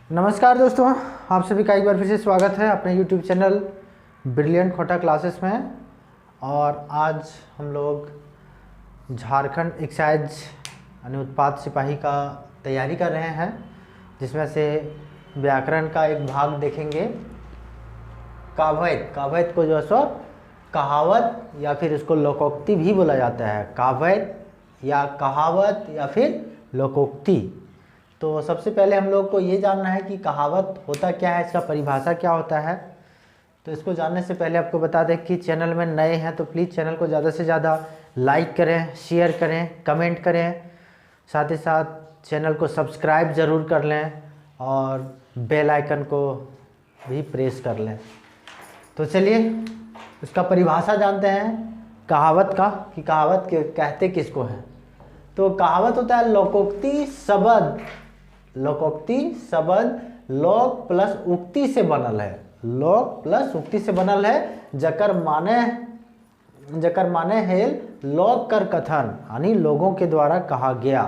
नमस्कार दोस्तों, आप सभी का एक बार फिर से स्वागत है अपने YouTube चैनल ब्रिलियंट खोटा क्लासेस में। और आज हम लोग झारखंड एक्साइज यानी उत्पाद सिपाही का तैयारी कर रहे हैं, जिसमें से व्याकरण का एक भाग देखेंगे। काव्यत को जो है सो कहावत या फिर इसको लोकोक्ति भी बोला जाता है। काव्यत या कहावत या फिर लोकोक्ति। तो सबसे पहले हम लोग को ये जानना है कि कहावत होता क्या है, इसका परिभाषा क्या होता है। तो इसको जानने से पहले आपको बता दें कि चैनल में नए हैं तो प्लीज़ चैनल को ज़्यादा से ज़्यादा लाइक करें, शेयर करें, कमेंट करें, साथ ही साथ चैनल को सब्सक्राइब ज़रूर कर लें और बेल आइकन को भी प्रेस कर लें। तो चलिए इसका परिभाषा जानते हैं कहावत का, कि कहावत कहते किसको हैं। तो कहावत होता है लोकोक्ति शब्द। लोकोक्ति शब्द लोक प्लस उक्ति से बनल है। लोक प्लस उक्ति से बनल है। जकर माने हेल लोक कर कथन, यानी लोगों के द्वारा कहा गया।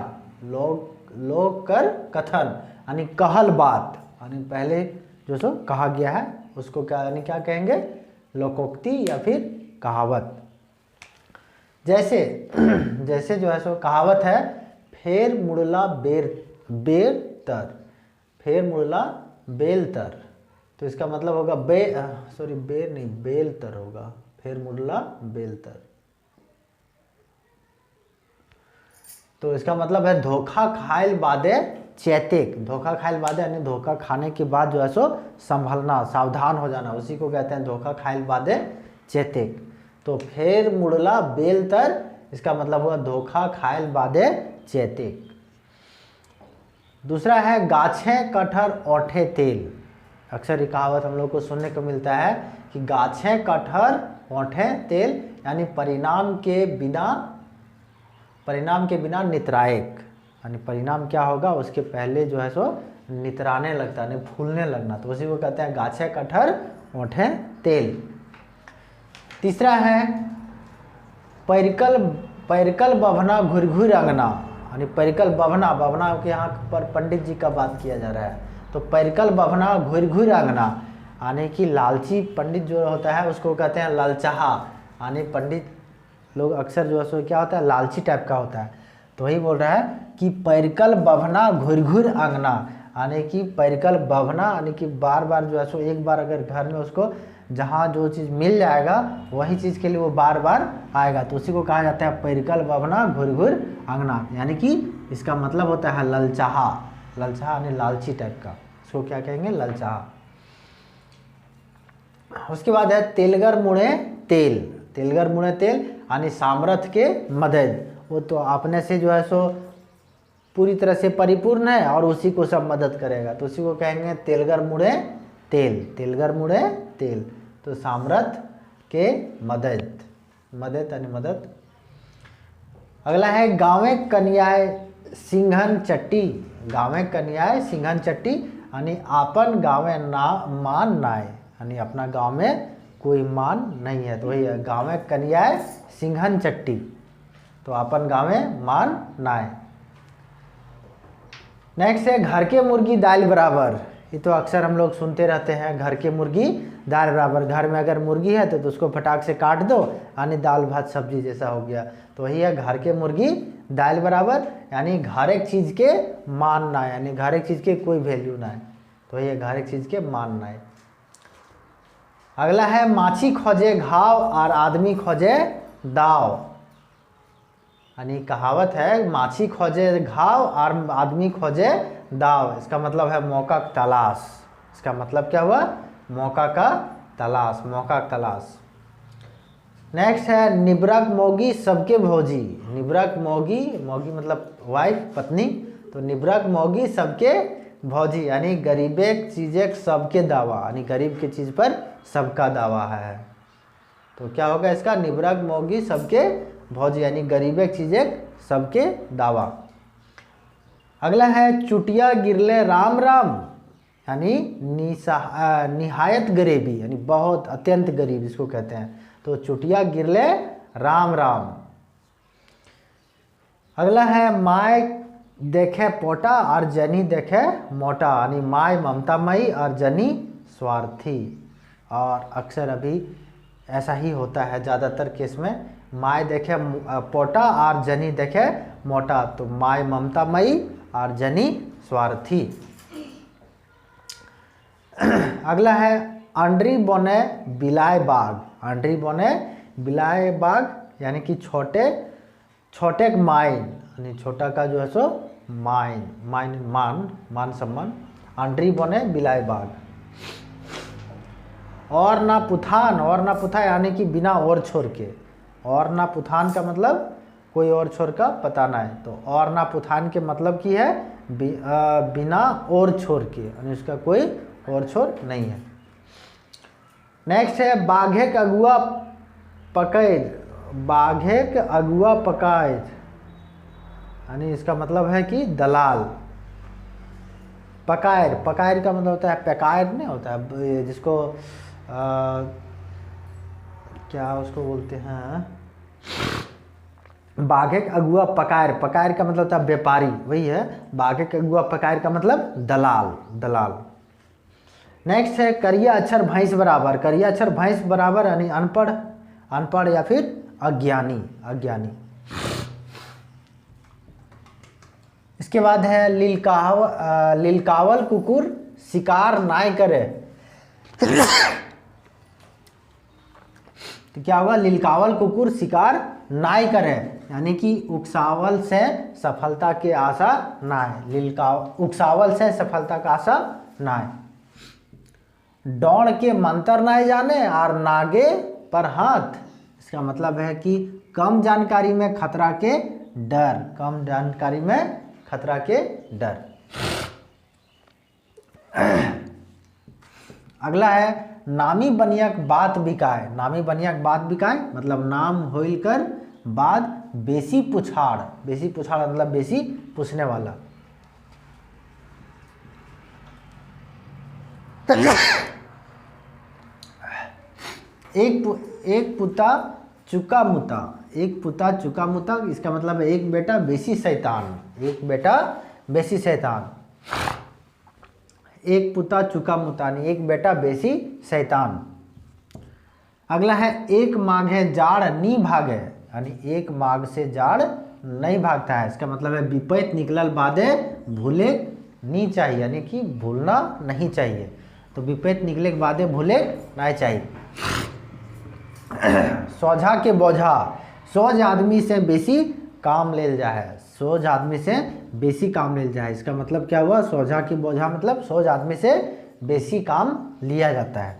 लोक कर कथन यानी कहल बात, यानी पहले जो सो कहा गया है उसको क्या कहेंगे, लोकोक्ति या फिर कहावत। जैसे जो है सो कहावत है, फेर मुड़ला बेर तर, फेर मुड़ला बेल तर। तो इसका मतलब होगा बेर नहीं, बेल तर होगा, फेर मुड़ला बेल तर। तो इसका मतलब है धोखा खाइल बादे चैतिक। धोखा खाइल बादे यानी धोखा खाने के बाद जो है सो संभलना, सावधान हो जाना, उसी को कहते हैं धोखा खाइल बादे चैतिक। तो फेर मुड़ला बेल तर, इसका मतलब हुआ धोखा खाइल बादे चैतिक। दूसरा है गाछें कटहर ओठे तेल। अक्सर ये कहावत हम लोग को सुनने को मिलता है कि गाछें कटहर ओठे तेल, यानी परिणाम के बिना नितरायक, यानी परिणाम क्या होगा उसके पहले जो है सो नितराने लगता है, फूलने लगना। तो उसी को कहते हैं गाछें कटहर ओठे तेल। तीसरा है पैरकल बभना घुर अंगना, यानी पैरकल बभना के यहाँ पर पंडित जी का बात किया जा रहा है। तो पैरकल बभना घुर अंगना, यानी कि लालची पंडित जो होता है उसको कहते हैं लालचाहा। यानी पंडित लोग अक्सर जो है सो क्या होता है, लालची टाइप का होता है। तो वही बोल रहा है कि पैरकल बभना घुर अंगना, यानी कि पैरकल बभना यानी कि बार बार जो है सो एक बार अगर घर में उसको जहाँ जो चीज़ मिल जाएगा वही चीज़ के लिए वो बार बार आएगा। तो उसी को कहा जाता है पैरकल बभना घुर अंगना, यानी कि इसका मतलब होता है ललचाहा। ललचाहा यानी लालची टाइप का, इसको क्या कहेंगे, ललचाहा। उसके बाद है तेलगर मुड़े तेल। तेलगर मुड़े तेल यानी सामर्थ्य के मदद। वो तो अपने से जो है सो पूरी तरह से परिपूर्ण है और उसी को सब मदद करेगा, तो उसी को कहेंगे तेलगर मुड़े तेल। तेलगर मुड़े तेल, तो सामर्थ्य के मदद यानी मदद। अगला है गाँवे कन्याय सिंघन चट्टी। गाँवे कन्याय सिंघन चट्टी यानी आपन गाँवे ना मान नाय, यानी अपना गाँव में कोई मान नहीं है। तो वही है गाँवे कन्याय सिंघन चट्टी, तो अपन गाँवे मान नाय। नेक्स्ट है घर के मुर्गी दाल बराबर। ये तो अक्सर हम लोग सुनते रहते हैं, घर के मुर्गी दाल बराबर। घर में अगर मुर्गी है तो उसको फटाक से काट दो, यानी दाल भात सब्जी जैसा हो गया। तो वही है घर के मुर्गी दाल बराबर, यानी घर एक चीज़ के मान ना, यानी घर एक चीज़ के कोई वैल्यू ना है। तो वही है घर एक चीज़ के मान ना। अगला है माछी खोजे घाव और आदमी खोजे दाव। यानी कहावत है माछी खोजे घाव और आदमी खोजे दाव। इसका मतलब है मौका का तलाश। इसका मतलब क्या हुआ, मौका का तलाश, मौका का तलाश। नेक्स्ट है निब्रक मोगी सबके भौजी। निब्रक मोगी मतलब वाइफ, पत्नी। तो निब्रक मोगी सबके भौजी, यानी गरीबे चीज़ें सबके दावा, यानी गरीब की चीज़ पर सबका दावा है। तो क्या होगा इसका, निब्रक मोगी सबके भौजी, यानी गरीबे चीज़ें सबके दावा। अगला है चुटिया गिरले राम राम, यानी निहायत गरीबी, यानी बहुत अत्यंत गरीब इसको कहते हैं। तो चुटिया गिरले राम राम। अगला है देखे पोटा और जनी देखे मोटा, यानी माय ममतामयी और जनी स्वार्थी। और अक्सर अभी ऐसा ही होता है ज़्यादातर केस में, माय देखे पोटा और जनी देखे मोटा, तो माय ममतामयी और जनी स्वार्थी। अगला है अंडरी बोने बिलाय बाग। अंडरी बोने बिलाय बाग यानी कि छोटे छोटे माइन, यानी छोटा का जो है सो माइन, माइन मान, मान सम्मान। अंडरी बोने बिलाय बाग। और ना पुथान, और ना पुथा यानी कि बिना और छोर के। और ना पुथान का मतलब कोई और छोर का पता ना है, तो और ना पुथान के मतलब की है बिना और छोर के, यानी उसका कोई और छोर नहीं है। नेक्स्ट है बाघे के अगुआ पकैद। बाघे के अगुआ पकैद यानी इसका मतलब है कि दलाल। पकायर, पकायर का मतलब होता है पैकायर नहीं होता है जिसको क्या उसको बोलते हैं, बाघे के अगुआ पकायर। पकायर का मतलब होता है व्यापारी, वही है। बाघे के अगुआ पकायर का मतलब दलाल, दलाल। नेक्स्ट है करिया अक्षर भैंस बराबर। करिया अक्षर भैंस बराबर यानी अनपढ़, अनपढ़ या फिर अज्ञानी, अज्ञानी। इसके बाद है लिलकावल कुकुर शिकार नाय करे। तो क्या होगा, लिलकावल कुकुर शिकार नाय करे, यानी कि उकसावल से सफलता के आशा नाय। उकसावल से सफलता का आशा नाय। दौड़ के मंत्र नाय जाने और नागे पर हाथ। इसका मतलब है कि कम जानकारी में खतरा के डर, कम जानकारी में खतरा के डर। अगला है नामी बनियक बात बिकाय। नामी बनियक बात बिकाय मतलब नाम होइल कर बाद बेसी पुछाड़। बेसी पुछाड़ मतलब बेसी पूछने वाला। एक पुता चुका मुता। एक पुता चुका मुता इसका मतलब है एक बेटा बेसी शैतान। एक बेटा बेसी शैतान। एक पुता चुका मुता नहीं एक बेटा बेसी शैतान। अगला है एक माघे जाड़ नी भागे, यानी एक माघ से जाड़ नहीं भागता है। इसका मतलब है विपरीत निकलल बादे भूले नहीं चाहिए, यानी कि भूलना नहीं चाहिए। तो विपरीत निकले के बादे भूले नहीं चाहिए। सोझा के बोझा। सोझ आदमी से बेसी काम लेल जा है। सोझ आदमी से बेसी काम लेल जा है। इसका मतलब क्या हुआ, सोझा की बोझा मतलब सोझ आदमी से बेसी काम लिया जाता है।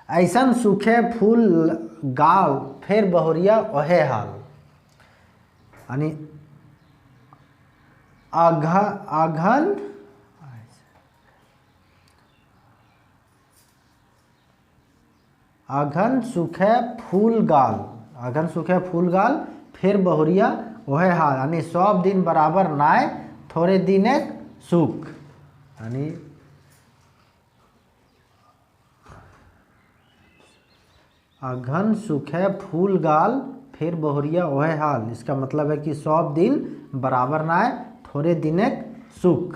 ऐसन सूखे फूल गाल फिर बहुरिया ओहे हाल, यानी आघन सूखे फूल गाल, आघन सूखे फूल गाल फिर बहुरिया ओहे हाल, यानी सब दिन बराबर नाय थोड़े दिन एक सुख, यानी आघन सूखे फूल गाल फिर बहुरिया ओहे हाल। इसका मतलब है कि सब दिन बराबर नाय थोड़े दिन एक सुख।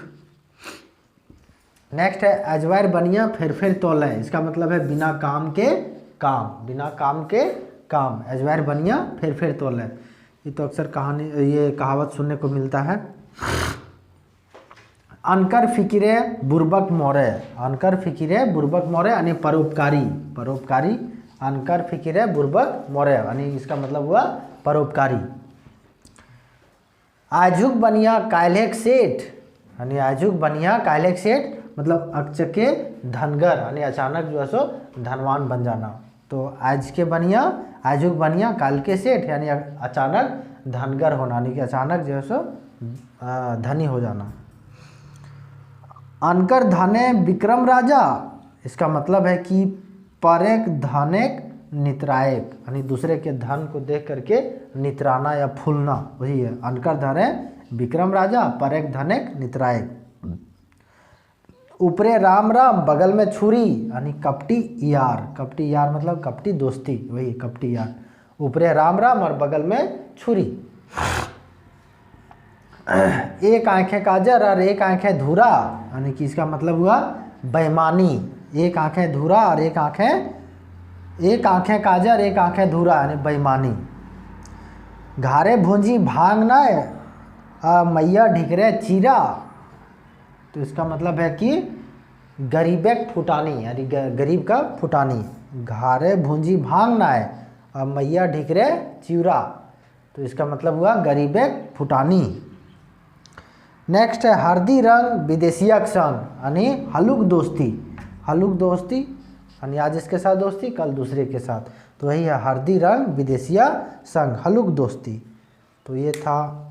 नेक्स्ट है अजवायर बनिया फिर तोले। इसका मतलब है बिना काम के काम, बिना काम के काम। अजवायर बनिया फिर तोले, ये तो अक्सर कहानी ये कहावत सुनने को मिलता है। अनकर फिकिरे बुर्बक मोरे। अनकर फिकिरे बुर्बक मोरे यानी परोपकारी, परोपकारी। अनकर फिकिरे बुर्बक मोरे यानी इसका मतलब हुआ परोपकारी। आजुक बनिया काल्हेक सेठ, यानी आजुक बनिया काल्हेक सेठ मतलब अचके धनगर, यानी अचानक जो है सो धनवान बन जाना। तो आज के बनिया, आजुक बनिया काल के सेठ यानी अचानक धनगर होना, यानी कि अचानक जो है सो धनी हो जाना। अनकर धने विक्रम राजा। इसका मतलब है कि परेक धनेक नितरायक, यानी दूसरे के धन को देख करके नितराना या फूलना, वही है। अनकर धने विक्रम राजा परेक धनेक नितरायक। ऊपरे राम राम बगल में छुरी, यानी कपटी यार। कपटी यार मतलब कपटी दोस्ती, वही कपटी यार। ऊपरे राम राम और बगल में छुरी। एक आंखें काजर और एक आंखें धूरा, यानी कि इसका मतलब हुआ बेईमानी। एक आंखें धूरा और एक आंखें काजर एक आंखें धूरा, यानी बेईमानी। घारे भूंजी भांग नाय मैया ढिकरे चीरा, तो इसका मतलब है कि गरीबक फुटानी, यानी गरीब का फुटानी। घारे भूंजी भांग नाय और मैया ढिकरे चिरा, तो इसका मतलब हुआ गरीबक फुटानी। नेक्स्ट है हरदी रंग विदेशियक संग, यानी हलुक दोस्ती। हलुक दोस्ती यानी आज इसके साथ दोस्ती, कल दूसरे के साथ, तो वही है हरदी रंग विदेशिया संग, हलुक दोस्ती। तो ये था।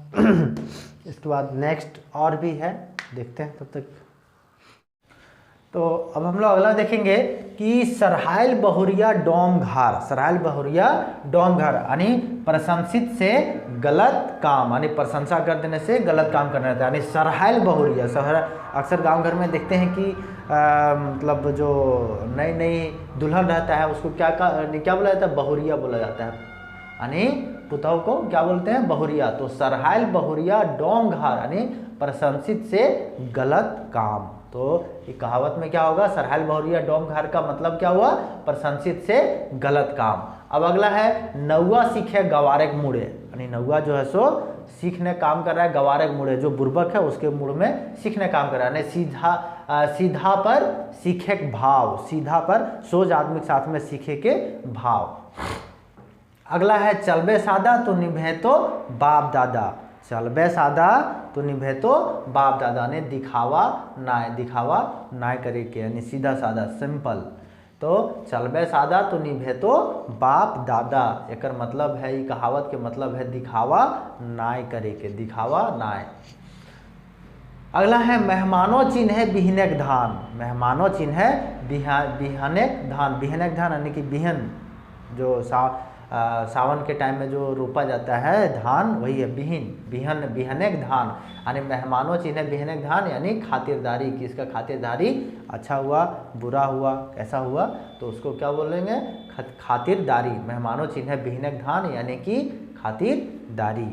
इसके बाद नेक्स्ट और भी है, देखते हैं तब तक। तो अब हम लोग अगला देखेंगे कि सरहाइल बहुरिया डोम घर। सरहाइल बहुरिया डोम घर यानी प्रशंसित से गलत काम, यानी प्रशंसा कर देने से गलत काम करना रहता है, यानी सरहाइल बहुरिया। अक्सर गांव घर में देखते हैं कि मतलब जो नई नई दुल्हन रहता है उसको क्या बोला जाता है, बहुरिया बोला जाता है, यानी पुतोह को क्या बोलते हैं, बहुरिया। तो सरहाइल बहुरिया डोम घर यानी प्रशंसित से गलत काम। तो ये कहावत में क्या होगा, सरहाइल बहुरिया डोम घर का मतलब क्या हुआ, प्रशंसित से गलत काम। अब अगला है नौवा सीखे गवारेक मुड़े, यानी नौवा जो है सो सीखने काम कर रहा है, गवारेक मुड़े जो बुर्बक है उसके मुड़ में सीखने काम कर रहा है, सीधा पर सीखे के भाव, सीधा पर सोच आदमी के साथ में सीखे के भाव। अगला है चलबे सादा तो निभे तो बाप दादा। चलबे सादा तो निभे तो बाप दादा ने दिखावा नाय करे के, यानी सीधा सादा सिंपल। तो चलबे सादा तो निभे तो बाप दादा, एकर मतलब है, ये कहावत के मतलब है दिखावा नाय करे के, दिखावा नाय। अगला है मेहमानो चिन्हे बिहनेक धान। मेहमानो चिन्हे बिहनेक धान। बिहनेक धान यानी कि बिहन, जो सावन के टाइम में जो रोपा जाता है धान, वही है बिहनेक धान, यानी मेहमानों चिन्हे बिहनेक धान, यानी खातिरदारी कि इसका खातिरदारी अच्छा हुआ, बुरा हुआ, कैसा हुआ, तो उसको क्या बोलेंगे, खातिरदारी। मेहमानों चिन्हे बिहनेक धान यानी कि खातिरदारी।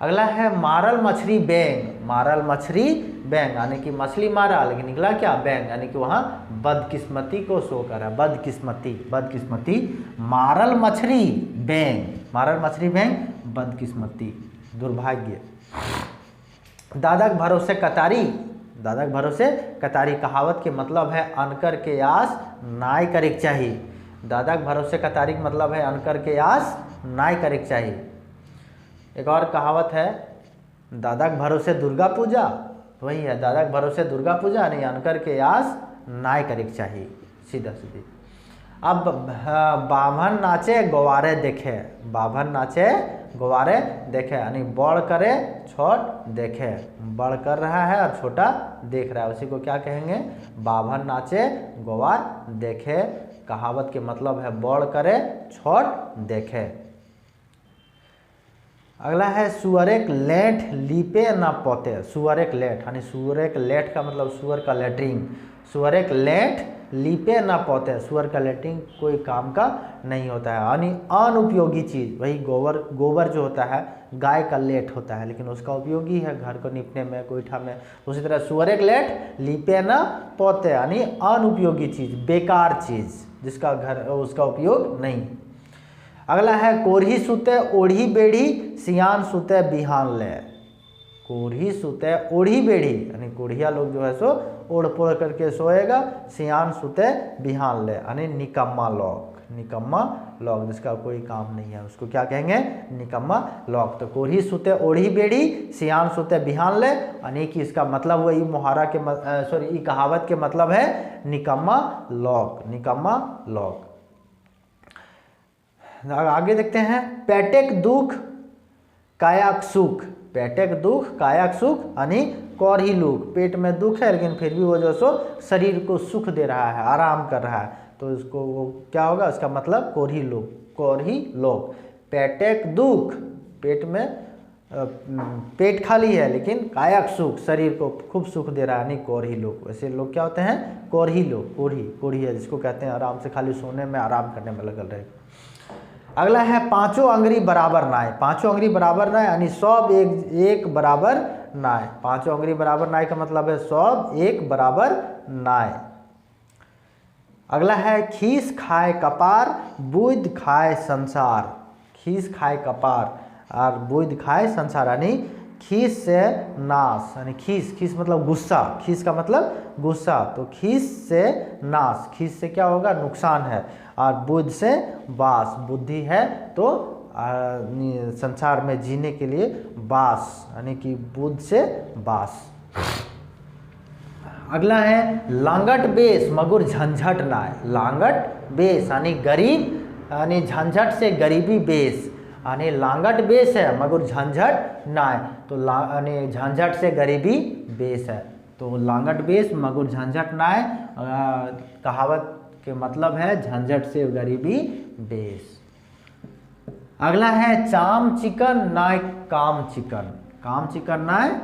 अगला है मारल मछली बैंग। मारल मछली बैंग यानी कि मछली मारा लेकिन निकला क्या, बैंग, यानी कि वहाँ बदकिस्मती को शो कर रहा है, बदकिस्मती। मारल मछली बैंग बदकिस्मती, दुर्भाग्य। दादा के भरोसे कतारी। कहावत के मतलब है अनकर के आस नाय करे के चाहिए। दादा के भरोसे कतारी का मतलब है अनकर के आस नाय करे के चाहिए। एक और कहावत है दादा के भरोसे दुर्गा पूजा, वही है दादा के भरोसे दुर्गा पूजा, यानी अनकर के आस नाय करे के चाहिए, सीधा सीधी। अब बाभन नाचे गवारे देखे, यानी बड़ करे छोट देखे, बड़ कर रहा है और छोटा देख रहा है, उसी को क्या कहेंगे, बाभन नाचे गवार देखे। कहावत के मतलब है बड़ करे छोट देखे। अगला है सुअरेक लेठ लीपे ना पोते। सुअरेक लेठ यानी सुअरेक लेठ का मतलब सुअर का लेटरिंग। सुअरेक लेठ लीपे ना पोते, सुअर का लेटरिंग कोई काम का नहीं होता है, यानी अनुपयोगी चीज़। वही गोबर जो होता है गाय का लेठ होता है, लेकिन उसका उपयोगी है घर को निपने में, गोईठा में। उसी तरह सुअरेक लेठ लीपे ना पोते यानी अनुपयोगी चीज़, बेकार चीज़, जिसका घर उसका उपयोग नहीं। अगला है कोरही सुते ओढ़ी बेढ़ी सियान सुते बिहान ले। कोरही सुते ओढ़ी बेढ़ी यानी कोढ़िया लोग जो है सो ओढ़ पोढ़ करके सोएगा, सियान सुते बिहान ले यानी निकम्मा लोग जिसका कोई काम नहीं है, उसको क्या कहेंगे, निकम्मा लोग। तो कोरही सुते ओढ़ी बेढ़ी सियान सुते बिहान ले, यानी कि इसका मतलब वही मुहारा के कहावत के मतलब है निकम्मा लोग। आगे देखते हैं पेटेक दुख कायाक सुख। पेटेक दुख कायाक सुख यानी कोरही लोग, पेट में दुख है लेकिन फिर भी वो जो सो शरीर को सुख दे रहा है, आराम कर रहा है, तो इसको वो क्या होगा, इसका मतलब कोरही लोग। पेटेक दुख, पेट में पेट खाली है लेकिन कायाक सुख, शरीर को खूब सुख दे रहा है, नहीं कोरही लोग। वैसे लोग क्या होते हैं, कोरही लोग। कोरही है जिसको कहते हैं आराम से खाली सोने में आराम करने में लगल रहे। अगला है पांचों अंगुरी बराबर नाय। पांचों अंगुरी बराबर नाय यानी सब एक बराबर नाय। पांचों अंगुरी बराबर नाय का मतलब है सब एक बराबर नाय। अगला है खीस खाए कपार बुध खाए संसार। खीस खाए कपार और बुध खाए संसार यानी खीस से नाश यानी खीस मतलब गुस्सा। खीस का मतलब गुस्सा, तो खीस से नाश, खीस से क्या होगा नुकसान है, और बुध से वास, बुद्धि है तो संसार में जीने के लिए वास यानी कि बुध से वास। अगला है लांगट बेस मगुर झंझट नाय। लांगट बेस यानी गरीब यानी झंझट से गरीबी बेस यानी लांगट बेस है मगर झंझट नाय, तो यानी झंझट से गरीबी बेस है, तो लांगट बेस मगर झंझट नाय कहावत के मतलब है झंझट से गरीबी बेस। अगला है चाम चिकन नाय काम चिकन। काम चिकन नाय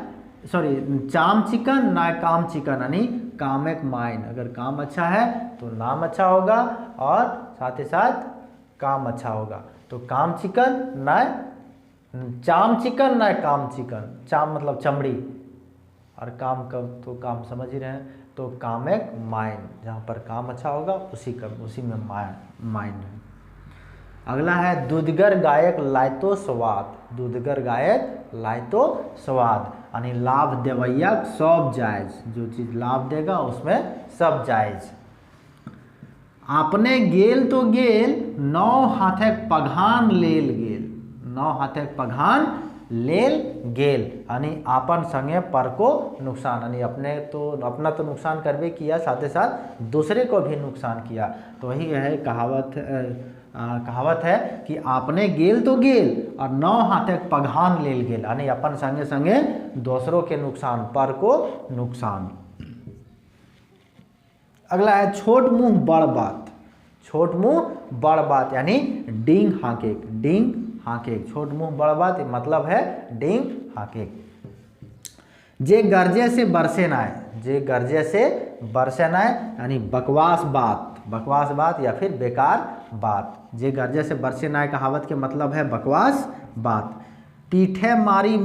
चाम चिकन नाय काम चिकन यानी काम एक माइन। अगर काम अच्छा है तो नाम अच्छा होगा और साथ ही साथ काम अच्छा होगा, तो काम चिकन नाय चाम चिकन नाय काम चिकन। चाम मतलब चमड़ी और काम का तो काम समझ ही रहे हैं, तो काम एक माइन, जहाँ पर काम अच्छा होगा उसी में माइन है। अगला है दूधगर गायक लायतो स्वाद। दूधगर गायक लायतो स्वाद यानी लाभ देवैया सब जायज, जो चीज़ लाभ देगा उसमें सब जायज। आपने गेल तो गेल नौ हाथक पघान लेल गेल। नौ हाथक पघान लेल गेल यानी आपन संगे पर को नुकसान, यानी अपना तो नुकसान करबे किया, साथ ही साथ दूसरे को भी नुकसान किया। तो वही है कहावत है कि आपने गेल तो गेल और नौ हाथक पघान लेल गेल यानी अपन संगे संगे दूसरों के नुकसान, पर को नुकसान। अगला है छोट मुंह बड़ बात। छोट मुंह बड़ बात यानी डींग हाकेक। डींग हाकेक, छोट मुंह बड़ बात मतलब है डींग हाकेक। जे गर्जे से बरसे नाय। जे गर्जे से बरसे नाय यानी बकवास बात। बकवास बात या फिर बेकार बात। जे गर्जे से बरसे नाय कहावत के मतलब है बकवास बात। पीठे मारी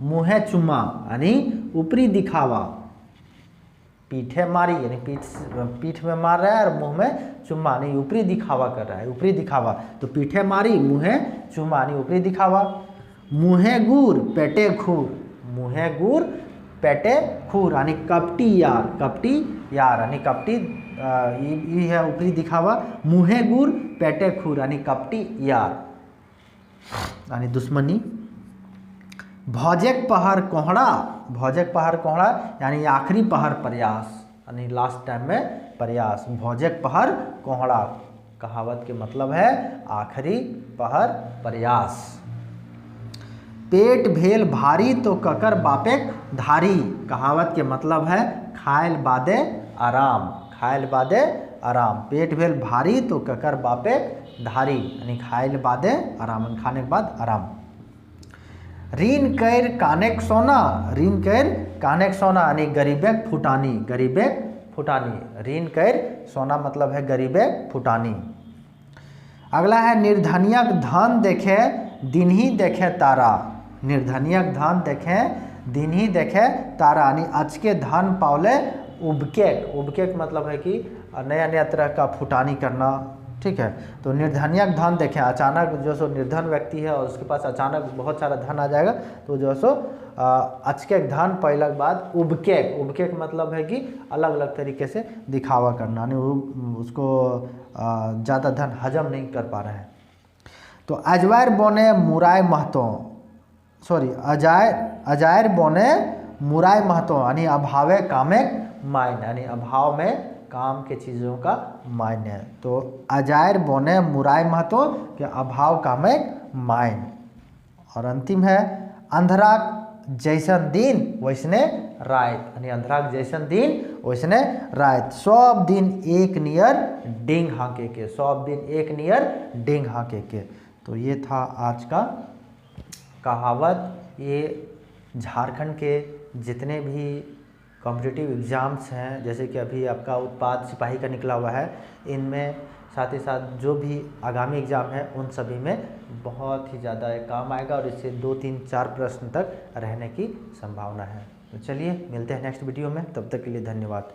मुँहे चुम्मा यानी ऊपरी दिखावा। पीठे मारी यानी पीठ में मार रहा है और मुंह में चुम्मा यानी ऊपरी दिखावा कर रहा है, ऊपरी दिखावा। तो पीठे मारी मुँहे चुम्मा यानी ऊपरी दिखावा। मुँहे गुर पेटे खूर। मुँहे गुर पेटे खूर यानी कपटी यार। कपटी यार यानी कपटी ये है ऊपरी दिखावा। मुँहे गुर पेटे खूर यानी कपटी यार यानी दुश्मनी। भौजेक पहर कोहड़ा। भौजेक पहर कोहड़ा यानी आखिरी पहर प्रयास यानी लास्ट टाइम में प्रयास। भौजेक पहर कोहड़ा कहावत के मतलब है आखिरी पहर प्रयास। पेट भेल भारी तो ककर बापेक धारी कहावत के मतलब है खायल बादे आराम। खायल बादे आराम। पेट भेल भारी तो ककर बापेक धारी यानी खायल बादे आराम, खाने के बाद आराम। ऋण कैर कानेक सोना। ऋण कैर कानेक सोना यानी गरीबेक फुटानी। गरीबेक फुटानी। ऋण कैर सोना मतलब है गरीबेक फुटानी। अगला है निर्धनियक धन देखे दिन ही देखे तारा। निर्धनियक धन देखे दिन ही देखे तारा यानी अचके धन पावले उबकेक। उबकेक मतलब है कि नया नया तरह का फुटानी करना, ठीक है। तो निर्धनियक धन देखें, अचानक जो सो निर्धन व्यक्ति है और उसके पास अचानक बहुत सारा धन आ जाएगा तो जो सो अचके धन पहले के बाद उबकेक। उबकेक मतलब है कि अलग अलग तरीके से दिखावा करना, यानी उसको ज़्यादा धन हजम नहीं कर पा रहे हैं। तो अजवायर बोने मुराय महतो, अजायर बोने मुराय महतो यानी अभावे कामे मायने यानी अभाव में काम के चीज़ों का मायने है। तो अजायर बोने मुराय महतो के अभाव कामे मायन। और अंतिम है अंधराक जैसन दिन वैसने रात यानी अंधराक जैसन दिन वैसने रात। सब दिन एक नियर डिंग हाके के। सब दिन एक नियर डिंग हाके के। तो ये था आज का कहावत। ये झारखंड के जितने भी कॉम्पिटिटिव एग्ज़ाम्स हैं, जैसे कि अभी आपका उत्पाद सिपाही का निकला हुआ है, इनमें साथ ही साथ जो भी आगामी एग्ज़ाम है उन सभी में बहुत ही ज़्यादा काम आएगा और इससे 2, 3, 4 प्रश्न तक रहने की संभावना है। तो चलिए मिलते हैं नेक्स्ट वीडियो में, तब तक के लिए धन्यवाद।